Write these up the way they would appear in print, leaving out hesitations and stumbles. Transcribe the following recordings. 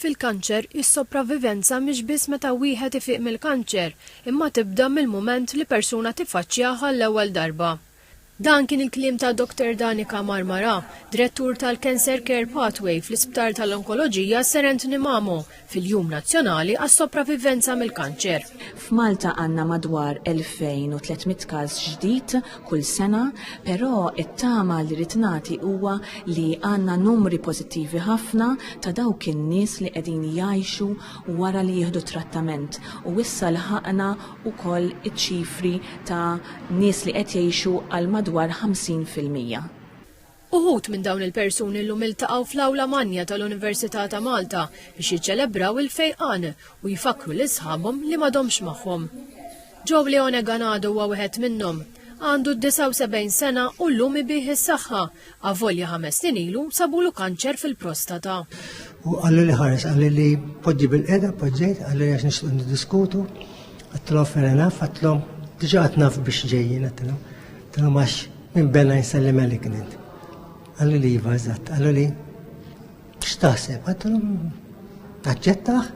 Fil-kanċer, is-sopravivenza mhix biss meta wieħed ifiq mill-kanċer, imma tibda mill-mument li persuna tiffaċċjaha l-ewwel darba. Dan kien il-kliem ta' Dr. Danica Marmara, direttur tal-Cancer Care Pathway fl-Isptar tal-Onkoloġija Serent Nimamo fil-Jum Nazzjonali għas-sopravivenza mill-kanċer. F'Malta għandna madwar 2300 każ ġdid kull sena, però it-tama li rid nagħti huwa li għandna numri pożittivi ħafna ta' dawk in-nies li qegħdin jgħixu wara li jieħdu trattament. U issa laħaqna wkoll iċ-ċifri ta' nies li qed jgħixu għal madwar 50%. Uħud minn dawn il-persuni llum iltaqgħu fl-Awla Manja tal-Università ta' Malta biex jiċċelebraw il-fejqan u jfakru l-isħabhom li m'għadhomx magħhom. Joe Leone Ganado huwa wieħed minnhom. Għandu 79 sena u llum ibih is-saħħa, avolja 5 snin ilu sabulu kanċer fil-prostata. U għallu li ħares, għallu li poġġi bil-qeda, poġġejt, għallu li għax nixtieq niddiskutu, għattilhom fair enough, għattilhom diġà qed naf biex ġejjin, għattilhom għax minn benna jinsallim għalik nint. Għallu li jiva, eżatt, għallu li x'taħseb, għattilhom taċċettaħ,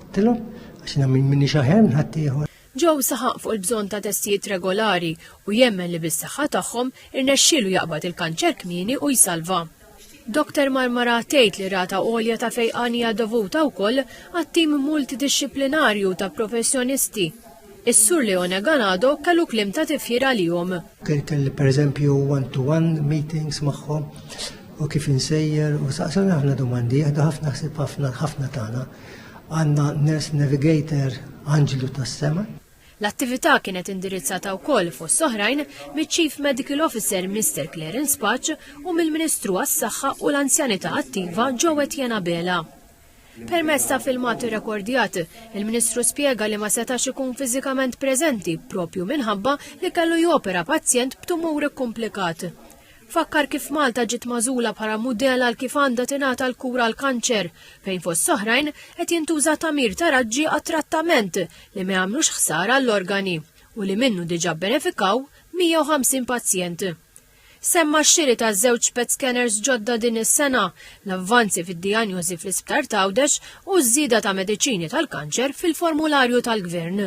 għattilhom għax minni xaħem ħaddieħor. Joe saħaq fuq il-bżonn ta' testijiet regolari u jemmen li bis-saħħa tagħhom irnexxielu jaqbad il-kanċer kmieni u jsalva. Dr. Marmara tgħid li rata għolja ta' fejqan hija dovuta wkoll għat-tim multidixxiplinarju ta' professjonisti. Is-Sur Leone Ganado kellu kliem ta' tifjir għalihom. Kelli pereżempju one-to-one meetings magħhom u kif insejjer u saqsawni ħafna domandi, għadu ħafna ħsib ħafna tagħna. Għandna nurse navigator Anġelu tas-Sema. L-attività kienet indirizzata wkoll fost oħrajn mill-Chief Medical Officer Mr. Clarence Patch u mill-Ministru għas-Saħħa u l-Anzjanità Attiva Joe Etienne Bela. Permezz ta' filmat irrekordjat, il-Ministru spjega li ma setax ikun fiżikament preżenti propju minħabba li kellu jopera pazjent b'tumur komplikat. Fakkar kif Malta ġiet magħżula bħala mudell għal kif għandha tingħata l-kura għal kanċer fejn fost oħrajn qed jintuża tamir ta' raġġi għat-trattament li ma jagħmlux ħsara l-organi u li minnu diġà benefikaw 150 pazjent. Semma x-xiri ta' żewġ PET scanners ġodda din is-sena, l-avvanzi fid-dijanjosi fl-Isptar Tgħawdex u ż-żieda ta' mediċini tal-kanċer fil-formularju tal-Gvern.